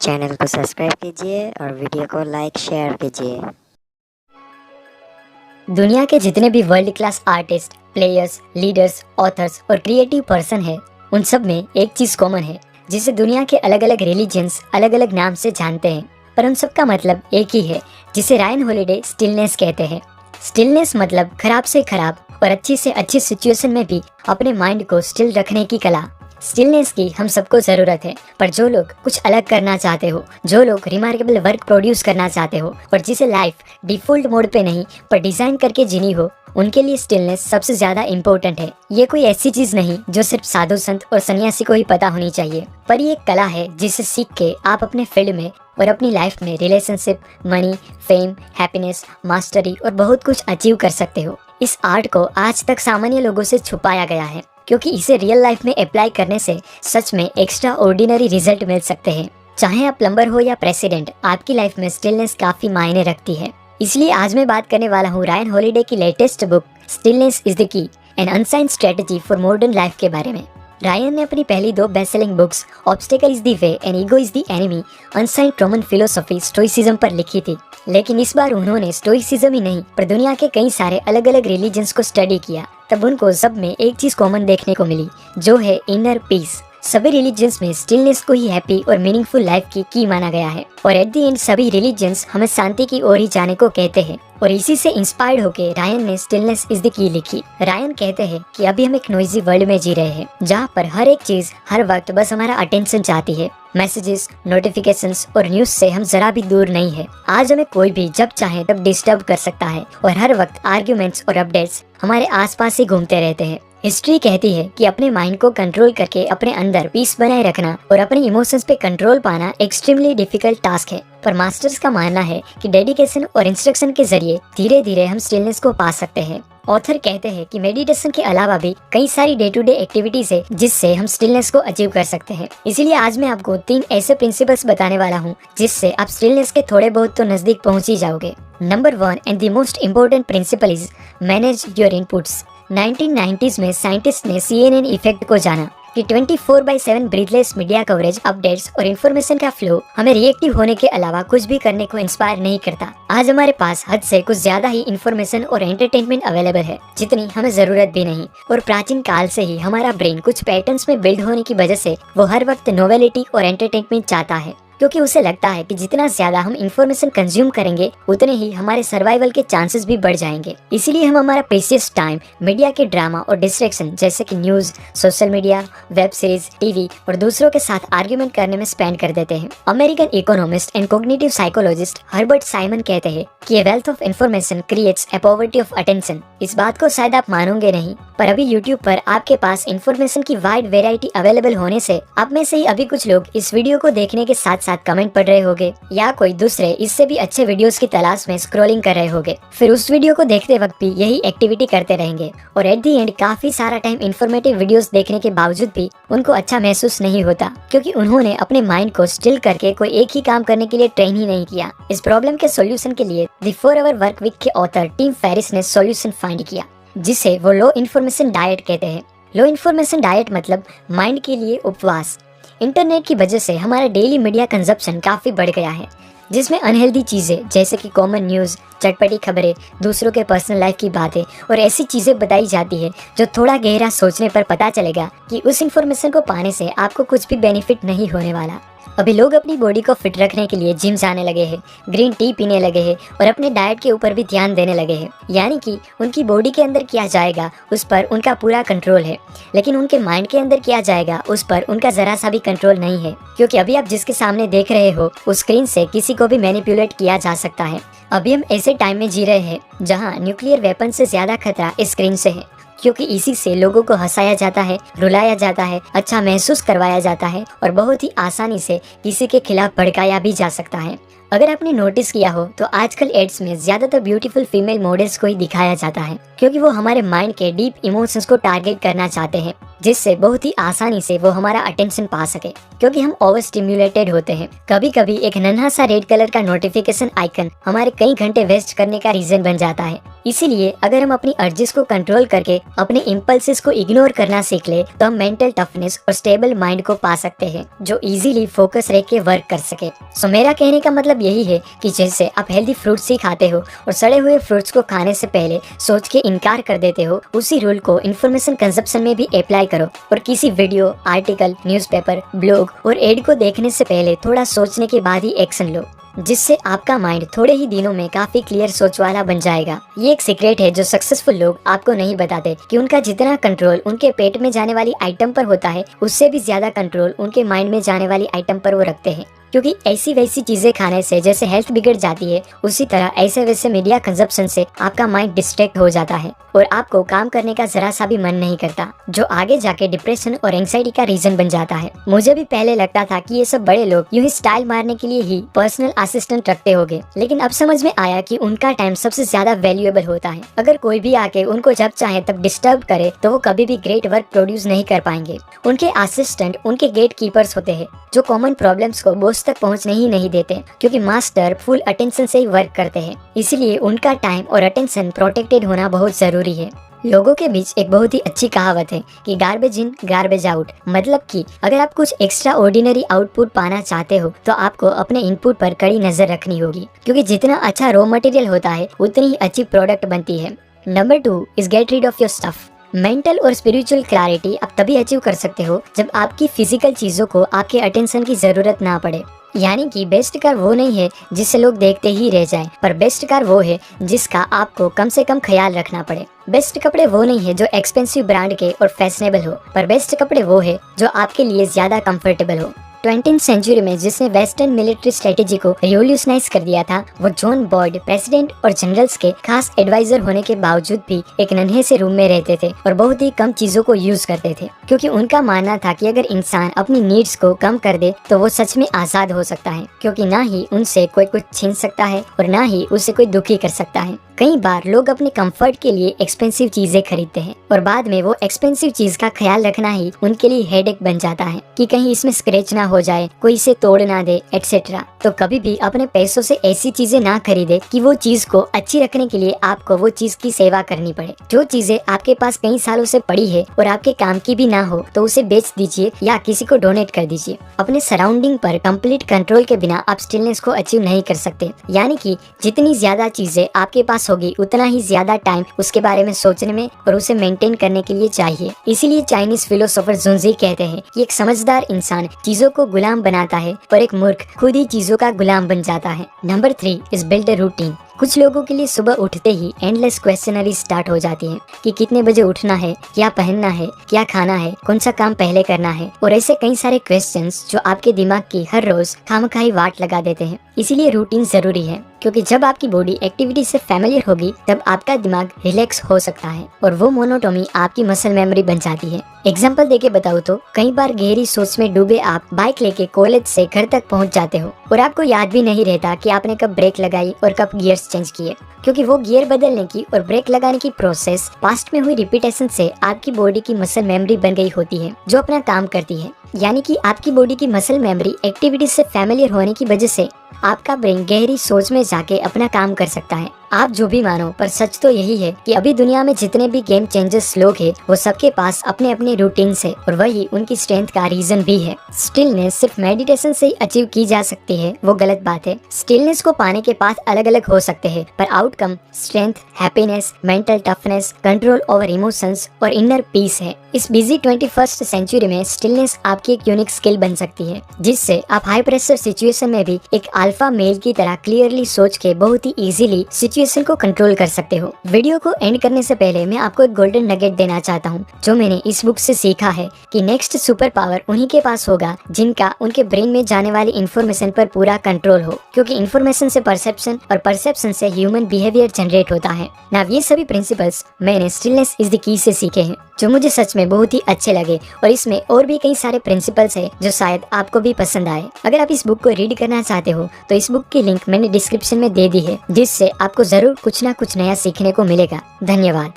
Channel को subscribe कीजिए और वीडियो को लाइक शेयर कीजिए। दुनिया के जितने भी world class artist, players, leaders, authors और क्रिएटिव पर्सन है, उन सब में एक चीज कॉमन है जिसे दुनिया के अलग अलग रिलीजन्स अलग अलग नाम से जानते हैं, पर उन सब का मतलब एक ही है, जिसे रायन हॉलिडे स्टिलनेस कहते हैं। स्टिलनेस मतलब खराब से खराब और अच्छी से अच्छी सिचुएशन में भी अपने माइंड को स्टिल रखने की कला। स्टिलनेस की हम सबको जरूरत है, पर जो लोग कुछ अलग करना चाहते हो, जो लोग रिमार्केबल वर्क प्रोड्यूस करना चाहते हो और जिसे लाइफ डिफॉल्ट मोड पे नहीं पर डिजाइन करके जीनी हो, उनके लिए स्टिलनेस सबसे ज्यादा इम्पोर्टेंट है। ये कोई ऐसी चीज नहीं जो सिर्फ साधु संत और सन्यासी को ही पता होनी चाहिए, पर ये एक कला है जिसे सीख के आप अपने फील्ड में और अपनी लाइफ में relationship, money, fame, happiness, mastery और बहुत कुछ अचीव कर सकते हो। इस आर्ट को आज तक सामान्य लोगों से छुपाया गया है, क्योंकि इसे रियल लाइफ में अप्लाई करने से सच में एक्स्ट्रा ऑर्डिनरी रिजल्ट मिल सकते हैं। चाहे आप प्लम्बर हो या प्रेसिडेंट, आपकी लाइफ में स्टिलनेस काफी मायने रखती है। इसलिए आज मैं बात करने वाला हूँ रायन हॉलिडे की latest book stillness is the key, an ancient strategy for modern life के बारे में। रायन ने अपनी पहली दो best selling books obstacle is the way and ego is the enemy, ancient Roman philosophy, stoicism पर लिखी थी। लेकिन इस बार उन्होंने स्टोइसिज्म ही नहीं पर दुनिया के कई सारे अलग अलग रिलीजन्स को स्टडी किया। तब उनको सब में एक चीज कॉमन देखने को मिली, जो है इनर पीस। सभी रिलीजन्स में स्टिलनेस को ही हैप्पी और मीनिंगफुल लाइफ की माना गया है, और एट द एंड सभी रिलीजन्स हमें शांति की ओर ही जाने को कहते हैं। और इसी से इंस्पायर्ड होकर रायन ने स्टिलनेस इज द की लिखी। रायन कहते हैं कि अभी हम एक नॉइजी वर्ल्ड में जी रहे हैं, जहाँ पर हर एक चीज हर वक्त बस हमारा अटेंशन चाहती है। मैसेजेस, नोटिफिकेशंस और न्यूज से हम जरा भी दूर नहीं है। आज हमें कोई भी जब चाहे तब डिस्टर्ब कर सकता है, और हर वक्त आर्ग्यूमेंट्स और अपडेट्स हमारे आसपास ही घूमते रहते हैं। हिस्ट्री कहती है कि अपने माइंड को कंट्रोल करके अपने अंदर पीस बनाए रखना और अपने इमोशंस पे कंट्रोल पाना एक्सट्रीमली डिफिकल्ट टास्क है, पर मास्टर्स का मानना है कि डेडिकेशन और इंस्ट्रक्शन के जरिए धीरे धीरे हम स्टिलनेस को पा सकते हैं। ऑथर कहते हैं कि मेडिटेशन के अलावा भी कई सारी डे टू डे एक्टिविटीज है जिससे हम स्टिलनेस को अचीव कर सकते हैं। इसीलिए आज मैं आपको 3 ऐसे प्रिंसिपल्स बताने वाला हूँ जिससे आप स्टिलनेस के थोड़े बहुत तो नजदीक पहुँच ही जाओगे। Number 1 and the most important principle is manage your inputs. 1990s में साइंटिस्ट ने CNN इफेक्ट को जाना कि 24/7 ब्रीथलेस मीडिया कवरेज, अपडेट्स और इन्फॉर्मेशन का फ्लो हमें रिएक्टिव होने के अलावा कुछ भी करने को इंस्पायर नहीं करता। आज हमारे पास हद से कुछ ज्यादा ही इन्फॉर्मेशन और एंटरटेनमेंट अवेलेबल है, जितनी हमें जरूरत भी नहीं। और प्राचीन काल से ही हमारा ब्रेन कुछ पैटर्न्स में बिल्ड होने की वजह से वो हर वक्त नोवेलिटी और एंटरटेनमेंट चाहता है, क्योंकि उसे लगता है कि जितना ज्यादा हम इंफॉर्मेशन कंज्यूम करेंगे उतने ही हमारे सर्वाइवल के चांसेस भी बढ़ जाएंगे। इसीलिए हम हमारा प्रेशियस टाइम मीडिया के ड्रामा और डिस्ट्रैक्शन जैसे कि news, social media, web series, TV और दूसरों के साथ आर्ग्यूमेंट करने में स्पेंड कर देते हैं। American economist and cognitive psychologist Herbert Simon कहते हैं कि ये wealth of information creates a poverty of attention. इस बात को शायद आप मानोगे नहीं, पर अभी यूट्यूब पर आपके पास इन्फॉर्मेशन की वाइड वेराइटी अवेलेबल होने से आप में से ही अभी कुछ लोग इस वीडियो को देखने के साथ साथ कमेंट पढ़ रहे होंगे, या कोई दूसरे इससे भी अच्छे वीडियोस की तलाश में स्क्रॉलिंग कर रहे होंगे। फिर उस वीडियो को देखते वक्त भी यही एक्टिविटी करते रहेंगे, और एट दी एंड काफी सारा टाइम इन्फॉर्मेटिव वीडियोस देखने के बावजूद भी उनको अच्छा महसूस नहीं होता, क्योंकि उन्होंने अपने माइंड को स्टिल करके कोई एक ही काम करने के लिए ट्रेन ही नहीं किया। इस प्रॉब्लम के सोल्यूशन के लिए द 4 आवर वर्क वीक के ऑथर टिम फेरिस ने सोल्यूशन फाइंड किया, जिसे वो लो इन्फॉर्मेशन डाइट कहते हैं। लो इन्फॉर्मेशन डाइट मतलब माइंड के लिए उपवास। इंटरनेट की वजह से हमारा डेली मीडिया कंजप्शन काफी बढ़ गया है, जिसमें अनहेल्दी चीजें जैसे कि कॉमन न्यूज, चटपटी खबरें, दूसरों के पर्सनल लाइफ की बातें और ऐसी चीजें बताई जाती है जो थोड़ा गहरा सोचने पर पता चलेगा कि उस इन्फॉर्मेशन को पाने से आपको कुछ भी बेनिफिट नहीं होने वाला। अभी लोग अपनी बॉडी को फिट रखने के लिए जिम जाने लगे हैं, ग्रीन टी पीने लगे हैं और अपने डाइट के ऊपर भी ध्यान देने लगे हैं, यानी कि उनकी बॉडी के अंदर क्या जाएगा उस पर उनका पूरा कंट्रोल है, लेकिन उनके माइंड के अंदर क्या जाएगा उस पर उनका जरा सा भी कंट्रोल नहीं है, क्योंकि अभी आप जिसके सामने देख रहे हो उस स्क्रीन से किसी को भी मैनिपुलेट किया जा सकता है। अभी हम ऐसे टाइम में जी रहे हैं जहाँ न्यूक्लियर वेपन से ज्यादा खतरा इस स्क्रीन से है, क्योंकि इसी से लोगों को हंसाया जाता है, रुलाया जाता है, अच्छा महसूस करवाया जाता है और बहुत ही आसानी से किसी के खिलाफ भड़काया भी जा सकता है। अगर आपने नोटिस किया हो तो आजकल एड्स में ज्यादातर ब्यूटीफुल फीमेल मॉडल्स को ही दिखाया जाता है, क्योंकि वो हमारे माइंड के डीप इमोशंस को टारगेट करना चाहते हैं, जिससे बहुत ही आसानी से वो हमारा अटेंशन पा सके, क्योंकि हम ओवर स्टिम्युलेटेड होते हैं। कभी कभी एक नन्हा सा रेड कलर का नोटिफिकेशन आइकन हमारे कई घंटे वेस्ट करने का रीजन बन जाता है। इसीलिए अगर हम अपनी अर्जेस को कंट्रोल करके अपने इम्पल्सेस को इग्नोर करना सीख ले तो हम मेंटल टफनेस और स्टेबल माइंड को पा सकते हैं, जो इजीली फोकस रह के वर्क कर सके। सो मेरा कहने का मतलब यही है कि जैसे आप हेल्दी फ्रूट्स ही खाते हो और सड़े हुए फ्रूट्स को खाने से पहले सोच के इनकार कर देते हो, उसी रूल को इन्फॉर्मेशन कंजप्शन में भी अप्लाई करो और किसी वीडियो, आर्टिकल, न्यूज़पेपर, ब्लॉग और एड को देखने से पहले थोड़ा सोचने के बाद ही एक्शन लो, जिससे आपका माइंड थोड़े ही दिनों में काफी क्लियर सोच वाला बन जाएगा। ये एक सीक्रेट है जो सक्सेसफुल लोग आपको नहीं बताते कि उनका जितना कंट्रोल उनके पेट में जाने वाली आइटम पर होता है, उससे भी ज्यादा कंट्रोल उनके माइंड में जाने वाली आइटम पर वो रखते हैं। क्योंकि ऐसी वैसी चीजें खाने से जैसे हेल्थ बिगड़ जाती है, उसी तरह ऐसे वैसे मीडिया कंजप्शन से आपका माइंड डिस्ट्रैक्ट हो जाता है और आपको काम करने का जरा सा भी मन नहीं करता, जो आगे जाके डिप्रेशन और एंग्जाइटी का रीजन बन जाता है। मुझे भी पहले लगता था कि ये सब बड़े लोग यूं ही स्टाइल मारने के लिए ही पर्सनल असिस्टेंट रखते होंगे, लेकिन अब समझ में आया कि उनका टाइम सबसे ज्यादा वैल्यूएबल होता है। अगर कोई भी आके उनको जब चाहे तब डिस्टर्ब करे तो वो कभी भी ग्रेट वर्क प्रोड्यूस नहीं कर पाएंगे। उनके असिस्टेंट उनके गेट कीपर्स होते हैं, जो कॉमन प्रॉब्लम्स को बॉस तक पहुंचने ही नहीं देते, क्योंकि मास्टर फुल अटेंशन से ही वर्क करते हैं। इसलिए उनका टाइम और अटेंशन प्रोटेक्टेड होना बहुत जरूरी है। लोगों के बीच एक बहुत ही अच्छी कहावत है कि गार्बेज इन गार्बेज आउट, मतलब कि अगर आप कुछ एक्स्ट्रा ऑर्डिनरी आउटपुट पाना चाहते हो तो आपको अपने इनपुट पर कड़ी नजर रखनी होगी, क्योंकि जितना अच्छा रॉ मटेरियल होता है उतनी ही अच्छी प्रोडक्ट बनती है। Number 2 is get rid of your stuff. Mental और स्पिरिचुअल क्लैरिटी आप तभी अचीव कर सकते हो जब आपकी फिजिकल चीजों को आपके अटेंशन की जरूरत ना पड़े। यानी कि बेस्ट कार वो नहीं है जिसे लोग देखते ही रह जाएं, पर बेस्ट कार वो है जिसका आपको कम से कम ख्याल रखना पड़े। बेस्ट कपड़े वो नहीं है जो एक्सपेंसिव ब्रांड के और फैशनेबल हो, पर बेस्ट कपड़े वो है जो आपके लिए ज्यादा कंफर्टेबल हो। 20वीं सेंचुरी में जिसने वेस्टर्न मिलिट्री स्ट्रेटेजी को रिवॉल्यूशनाइज कर दिया था, वो जॉन बॉयड प्रेसिडेंट और जनरल्स के खास एडवाइजर होने के बावजूद भी एक नन्हे से रूम में रहते थे और बहुत ही कम चीजों को यूज करते थे, क्योंकि उनका मानना था कि अगर इंसान अपनी नीड्स को कम कर दे तो वो सच में आजाद हो सकता है, क्योंकि ना ही उनसे कोई कुछ छीन सकता है और ना ही उसे कोई दुखी कर सकता है। कई बार लोग अपने कंफर्ट के लिए एक्सपेंसिव चीजें खरीदते हैं और बाद में वो एक्सपेंसिव चीज का ख्याल रखना ही उनके लिए हेडेक बन जाता है कि कहीं इसमें स्क्रैच ना हो जाए, कोई इसे तोड़ ना दे, एटसेट्रा। तो कभी भी अपने पैसों से ऐसी चीजें ना खरीदे कि वो चीज को अच्छी रखने के लिए आपको वो चीज की सेवा करनी पड़े। जो चीजें आपके पास कई सालों से पड़ी है और आपके काम की भी ना हो तो उसे बेच दीजिए या किसी को डोनेट कर दीजिए। अपने सराउंडिंग पर कंप्लीट कंट्रोल के बिना आप स्टिलनेस को अचीव नहीं कर सकते। यानी कि जितनी ज्यादा चीजें आपके पास होगी उतना ही ज्यादा टाइम उसके बारे में सोचने में और उसे मेंटेन करने के लिए चाहिए। इसीलिए चाइनीज फिलोसोफर जुनजी कहते हैं कि एक समझदार इंसान चीजों को गुलाम बनाता है और एक मूर्ख खुद ही चीजों का गुलाम बन जाता है। Number 3 is build a routine. कुछ लोगों के लिए सुबह उठते ही एंडलेस क्वेश्चनरी स्टार्ट हो जाती है कि कितने बजे उठना है, क्या पहनना है, क्या खाना है, कौन सा काम पहले करना है, और ऐसे कई सारे क्वेश्चंस जो आपके दिमाग की हर रोज खामखाई वाट लगा देते हैं। इसीलिए रूटीन जरूरी है, क्योंकि जब आपकी बॉडी एक्टिविटी से फैमिलियर होगी तब आपका दिमाग रिलैक्स हो सकता है और वो मोनोटोनी आपकी मसल मेमोरी बन जाती है। एग्जाम्पल देके बताऊँ तो कई बार गहरी सोच में डूबे आप बाइक लेके कॉलेज से घर तक पहुंच जाते हो और आपको याद भी नहीं रहता कि आपने कब ब्रेक लगाई और कब गियर्स चेंज किए, क्योंकि वो गियर बदलने की और ब्रेक लगाने की प्रोसेस पास्ट में हुई रिपीटेशन से आपकी बॉडी की मसल मेमोरी बन गई होती है जो अपना काम करती है। यानी कि आपकी बॉडी की मसल मेमोरी एक्टिविटी से फैमिलियर होने की वजह से आपका ब्रेन गहरी सोच में जाके अपना काम कर सकता है। आप जो भी मानो, पर सच तो यही है कि अभी दुनिया में जितने भी गेम चेंजर्स लोग हैं वो सबके पास अपने अपने रूटीन है और वही उनकी स्ट्रेंथ का रीजन भी है। स्टिलनेस सिर्फ मेडिटेशन से ही अचीव की जा सकती है, वो गलत बात है। स्टिलनेस को पाने के पाथ अलग अलग हो सकते हैं, पर outcome strength, happiness, mental toughness, control over emotions और इनर पीस है। इस बिजी 21st सेंचुरी में स्टिलनेस आपकी एक यूनिक स्किल बन सकती है, जिससे आप हाई प्रेशर सिचुएशन में भी एक अल्फा मेल की तरह क्लियरली सोच के बहुत ही इजीली सिचुएशन को कंट्रोल कर सकते हो। वीडियो को एंड करने से पहले मैं आपको एक गोल्डन नगेट देना चाहता हूँ, जो मैंने इस बुक से सीखा है कि नेक्स्ट सुपर पावर उन्हीं के पास होगा जिनका उनके ब्रेन में जाने वाली इन्फॉर्मेशन पर पूरा कंट्रोल हो, क्योंकि इन्फॉर्मेशन से परसेप्शन और परसेप्शन से ह्यूमन बिहेवियर जनरेट होता है ना। ये सभी प्रिंसिपल्स मैंने स्टिलनेस इज द की से सीखे हैं, जो मुझे सच में बहुत ही अच्छे लगे। और इसमें और भी कई सारे प्रिंसिपल्स हैं जो शायद आपको भी पसंद आए। अगर आप इस बुक को रीड करना चाहते हो तो इस बुक की लिंक मैंने डिस्क्रिप्शन में दे दी है, जिससे आपको जरूर कुछ ना कुछ नया सीखने को मिलेगा। धन्यवाद।